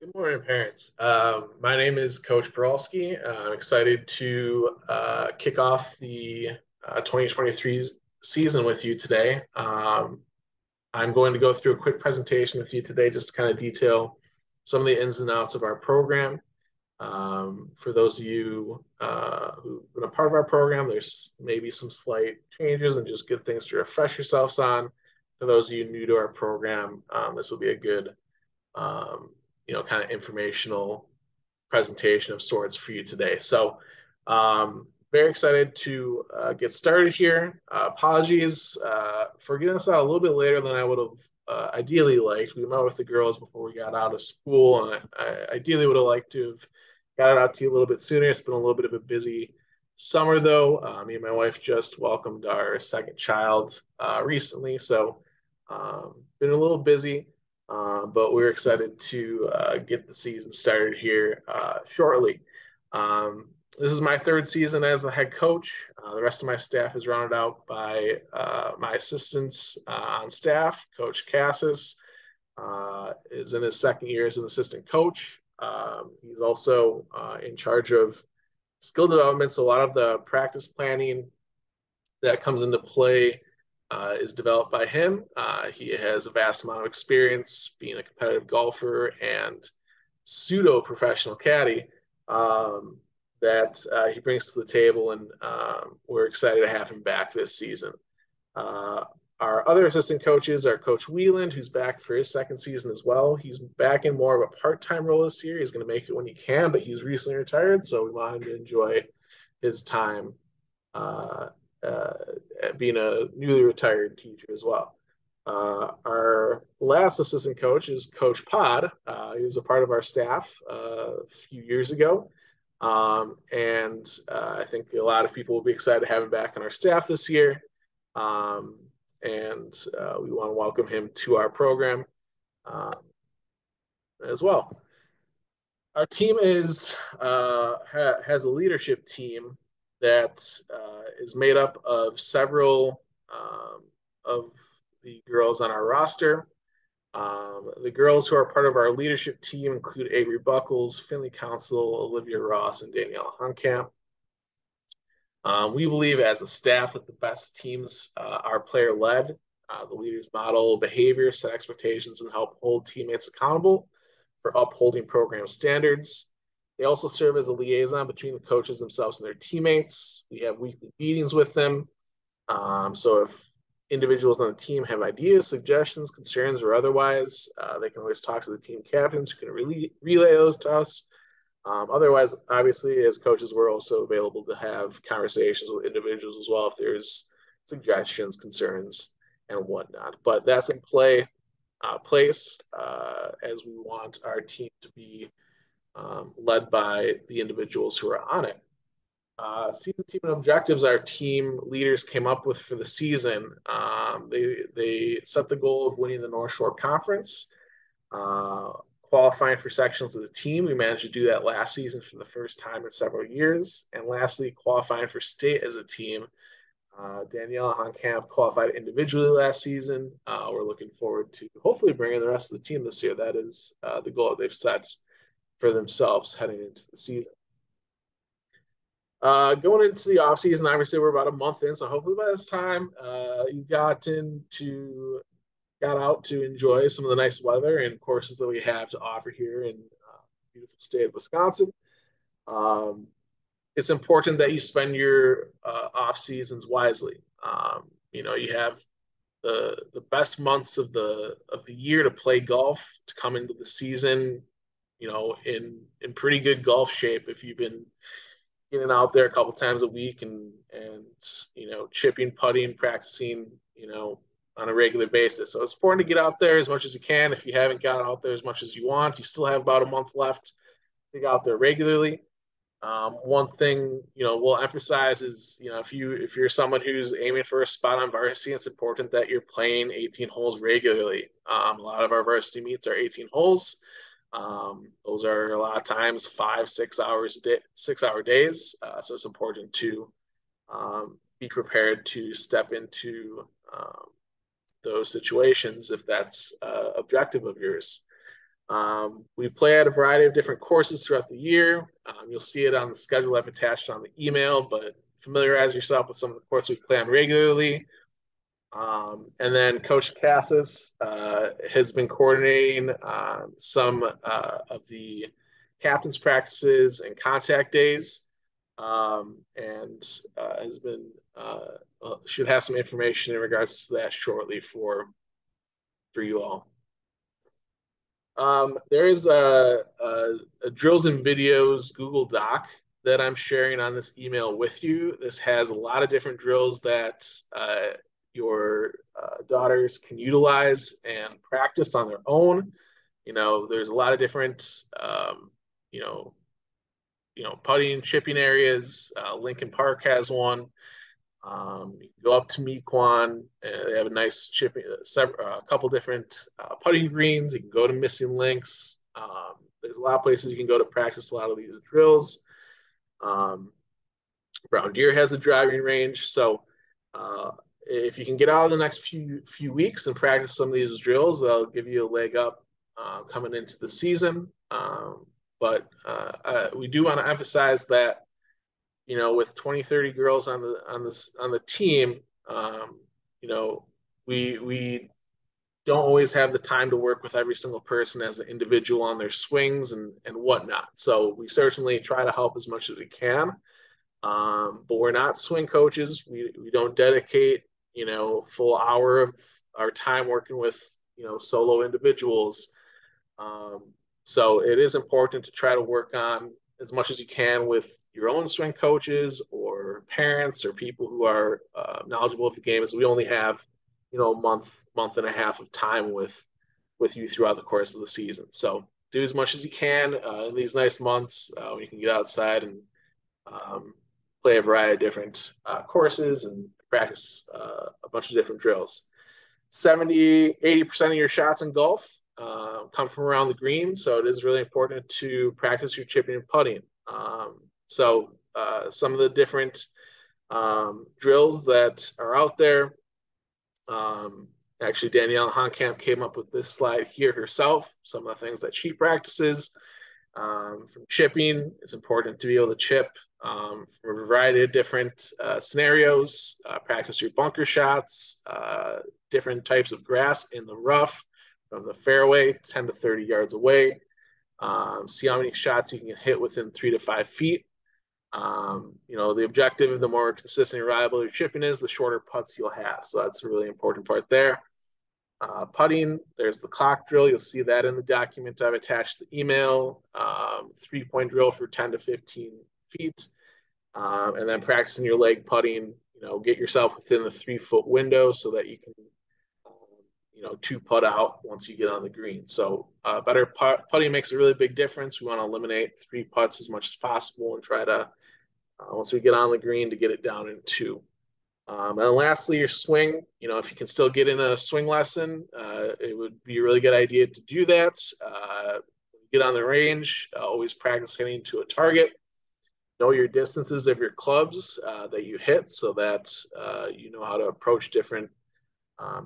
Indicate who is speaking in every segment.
Speaker 1: Good morning, parents. My name is Coach Peralski. I'm excited to kick off the 2023 season with you today. I'm going to go through a quick presentation with you today just to kind of detail some of the ins and outs of our program. For those of you who've been a part of our program, there's maybe some slight changes and just good things to refresh yourselves on. For those of you new to our program, this will be a good um, kind of informational presentation of sorts for you today. So, very excited to get started here. Apologies for getting us out a little bit later than I would have ideally liked. We met with the girls before we got out of school, and I ideally would have liked to have got it out to you a little bit sooner. It's been a little bit of a busy summer, though. Me and my wife just welcomed our second child recently, so been a little busy. But we're excited to get the season started here shortly. This is my third season as the head coach. The rest of my staff is rounded out by my assistants on staff. Coach Cassis is in his second year as an assistant coach. He's also in charge of skill development, so a lot of the practice planning that comes into play is developed by him. He has a vast amount of experience being a competitive golfer and pseudo professional caddy that he brings to the table, and we're excited to have him back this season. Our other assistant coaches are Coach Wieland, who's back for his second season as well. He's back in more of a part-time role this year. He's going to make it when he can, but he's recently retired, so we want him to enjoy his time uh, uh, being a newly retired teacher as well. Our last assistant coach is Coach Pod. He was a part of our staff a few years ago. And I think a lot of people will be excited to have him back on our staff this year. Um, and we want to welcome him to our program uh, as well. Our team has a leadership team that is made up of several of the girls on our roster. The girls who are part of our leadership team include Avery Buckles, Finley Council, Olivia Ross, and Danielle Honkamp. We believe as a staff that the best teams are player led. The leaders model behavior, set expectations, and help hold teammates accountable for upholding program standards. They also serve as a liaison between the coaches themselves and their teammates. We have weekly meetings with them. So if individuals on the team have ideas, suggestions, concerns, or otherwise, they can always talk to the team captains who can relay those to us. Otherwise, obviously, as coaches, we're also available to have conversations with individuals as well if there's suggestions, concerns, and whatnot. But that's in place as we want our team to be led by the individuals who are on it. Season team and objectives our team leaders came up with for the season. They set the goal of winning the North Shore Conference, qualifying for sections of the team. We managed to do that last season for the first time in several years. And lastly, qualifying for state as a team. Danielle Honkamp qualified individually last season. We're looking forward to hopefully bringing the rest of the team this year. That is the goal they've set for themselves heading into the season. Going into the off season, obviously we're about a month in, so hopefully by this time you've got out to enjoy some of the nice weather and courses that we have to offer here in beautiful state of Wisconsin. It's important that you spend your off seasons wisely. You have the best months of the year to play golf, to come into the season, in pretty good golf shape if you've been getting out there a couple times a week and chipping, putting, practicing, on a regular basis. So it's important to get out there as much as you can. If you haven't got out there as much as you want, you still have about a month left to get out there regularly. One thing we'll emphasize is if you're someone who's aiming for a spot on varsity, it's important that you're playing 18 holes regularly. A lot of our varsity meets are 18 holes. Those are a lot of times 6 hour days. So it's important to be prepared to step into those situations if that's objective of yours. We play at a variety of different courses throughout the year. You'll see it on the schedule I've attached on the email, but familiarize yourself with some of the courses we play on regularly. And then Coach Cassis has been coordinating some of the captain's practices and contact days, and has been should have some information in regards to that shortly for you all. There is a drills and videos Google Doc that I'm sharing on this email with you. This has a lot of different drills that your daughters can utilize and practice on their own. There's a lot of different, you know, putting and chipping areas. Lincoln Park has one. You can go up to Mequon. They have a nice chipping, a couple different putting greens. You can go to Missing Links. There's a lot of places you can go to practice a lot of these drills. Brown Deer has a driving range. So if you can get out of the next few weeks and practice some of these drills, that'll give you a leg up coming into the season. But we do want to emphasize that with 20, 30 girls on the team, we don't always have the time to work with every single person as an individual on their swings and whatnot. So we certainly try to help as much as we can. But we're not swing coaches. We don't dedicate, full hour of our time working with, solo individuals. So it is important to try to work on as much as you can with your own swing coaches or parents or people who are knowledgeable of the game, as we only have, a month and a half of time with you throughout the course of the season. So do as much as you can in these nice months when you can get outside and play a variety of different courses and practice a bunch of different drills. 70-80% of your shots in golf come from around the green, so it is really important to practice your chipping and putting. So some of the different drills that are out there, actually Danielle Honkamp came up with this slide here herself, some of the things that she practices. From chipping, it's important to be able to chip from a variety of different scenarios, practice your bunker shots, different types of grass in the rough, from the fairway 10 to 30 yards away. See how many shots you can hit within 3 to 5 feet. The objective, the more consistent and reliable your chipping is, the shorter putts you'll have. So that's a really important part there. Putting, there's the clock drill. You'll see that in the document I've attached to the email. 3-point drill for 10 to 15 feet. And then practicing your leg putting, get yourself within the 3-foot window so that you can 2-putt out once you get on the green. So better putting makes a really big difference. We want to eliminate 3 putts as much as possible and try to, once we get on the green, to get it down in 2. And lastly, your swing. If you can still get in a swing lesson, it would be a really good idea to do that. When you get on the range, always practice hitting to a target. Know your distances of your clubs that you hit so that you know how to approach different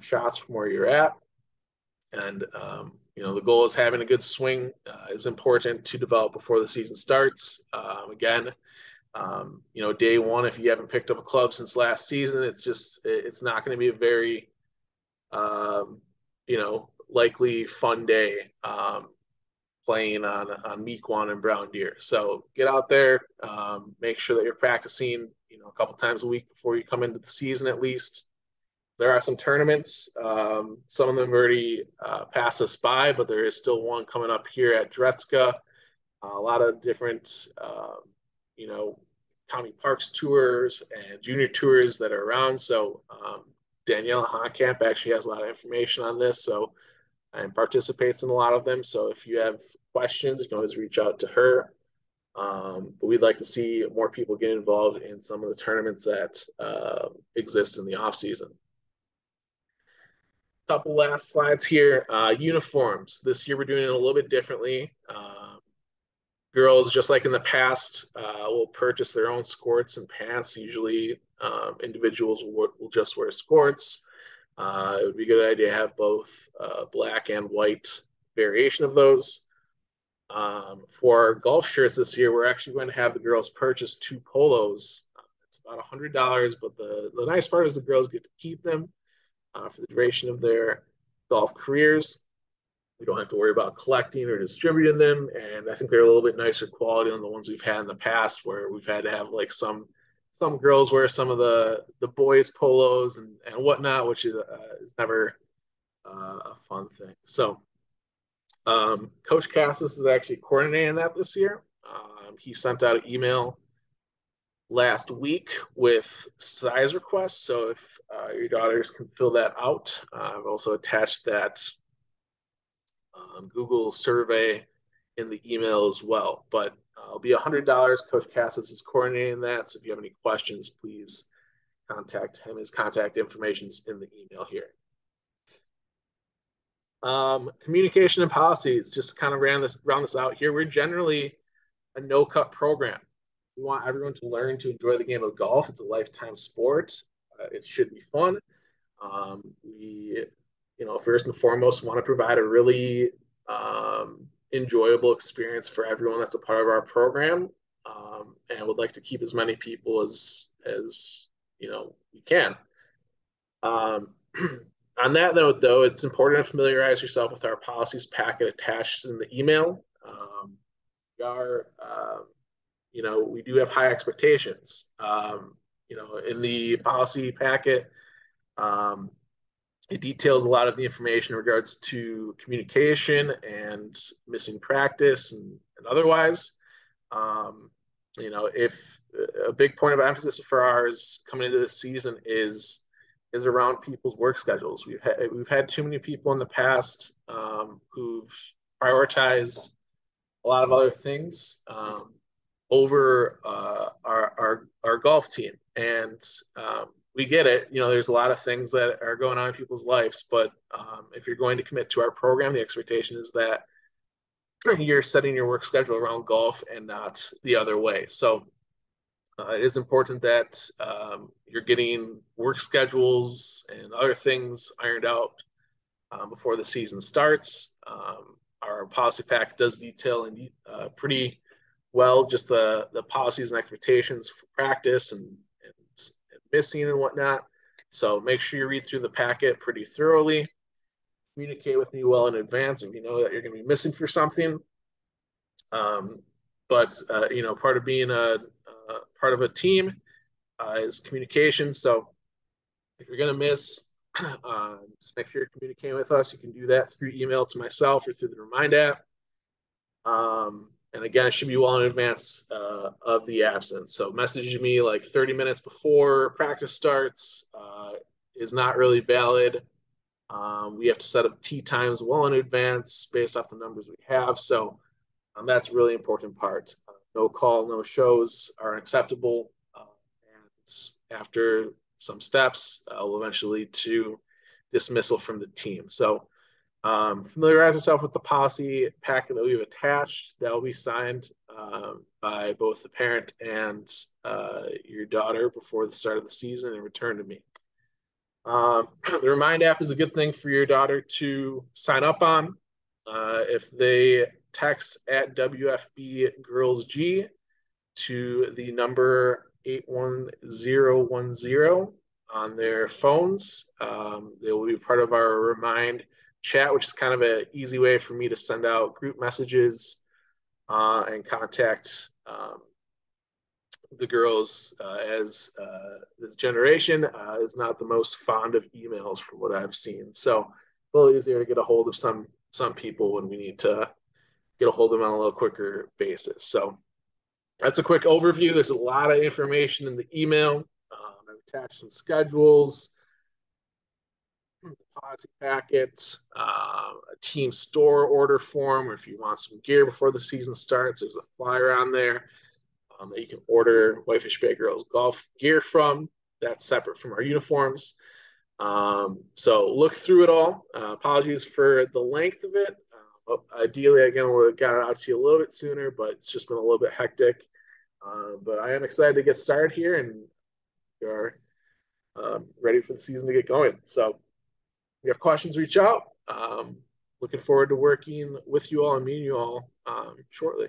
Speaker 1: shots from where you're at. And, the goal is having a good swing is important to develop before the season starts. Again, day one, if you haven't picked up a club since last season, it's not going to be a very, likely fun day playing on Mequon and Brown Deer. So get out there, make sure that you're practicing, a couple times a week before you come into the season at least. There are some tournaments. Some of them already passed us by, but there is still one coming up here at Dretzka. A lot of different, county parks tours and junior tours that are around. So Danielle Honkamp actually has a lot of information on this, and participates in a lot of them. So if you have questions, you can always reach out to her. But we'd like to see more people get involved in some of the tournaments that exist in the off season. Couple last slides here. Uniforms. This year we're doing it a little bit differently. Girls, just like in the past, will purchase their own skirts and pants. Usually individuals will just wear skirts. It would be a good idea to have both black and white variation of those. For golf shirts this year, we're actually going to have the girls purchase 2 polos. It's about $100, but the nice part is the girls get to keep them for the duration of their golf careers. We don't have to worry about collecting or distributing them, and I think they're a little bit nicer quality than the ones we've had in the past, where we've had to have like some girls wear some of the boys polos and whatnot, which is never a fun thing. So Coach Cassis is actually coordinating that this year. He sent out an email last week with size requests. So if your daughters can fill that out, I've also attached that Google survey in the email as well. But it'll be $100. Coach Cassis is coordinating that. So if you have any questions, please contact him. His contact information is in the email here. Communication and policies, just kind of round this out here. We're generally a no-cut program. We want everyone to learn to enjoy the game of golf. It's a lifetime sport. It should be fun. We, first and foremost, want to provide a really enjoyable experience for everyone that's a part of our program, and would like to keep as many people as we can. On that note, though, it's important to familiarize yourself with our policies packet attached in the email. We do have high expectations. In the policy packet, it details a lot of the information in regards to communication and missing practice and otherwise. If a big point of emphasis for ours coming into this season is around people's work schedules. We've had too many people in the past who've prioritized a lot of other things over our golf team, and we get it. There's a lot of things that are going on in people's lives, but if you're going to commit to our program, the expectation is that you're setting your work schedule around golf and not the other way. So it is important that you're getting work schedules and other things ironed out before the season starts. Our policy pack does detail pretty well just the policies and expectations for practice and missing and whatnot. So make sure you read through the packet pretty thoroughly. Communicate with me well in advance if you know that you're going to be missing for something. But part of being part of a team is communication. So if you're going to miss, just make sure you're communicating with us. You can do that through email to myself or through the Remind app. And again, it should be well in advance of the absence. So messaging me like 30 minutes before practice starts is not really valid. We have to set up tee times well in advance based off the numbers we have. So that's a really important part. No call, no shows are unacceptable. And after some steps, will eventually lead to dismissal from the team. So familiarize yourself with the policy packet that we've attached. That will be signed by both the parent and your daughter before the start of the season and returned to me. The Remind app is a good thing for your daughter to sign up on. If they text at WFB Girls G to the number 81010 on their phones, they will be part of our Remind chat, which is kind of an easy way for me to send out group messages and contact the girls, as this generation is not the most fond of emails from what I've seen. So a little easier to get a hold of some people when we need to get a hold of them on a little quicker basis. So that's a quick overview. There's a lot of information in the email. I've attached some schedules, policy packet, a team store order form, or if you want some gear before the season starts, there's a flyer on there that you can order Whitefish Bay Girls golf gear from. That's separate from our uniforms. So look through it all. Apologies for the length of it. Ideally, again, we would have got it out to you a little bit sooner, but it's just been a little bit hectic. But I am excited to get started here, and we are ready for the season to get going. So if you have questions, reach out. looking forward to working with you all and meeting you all shortly.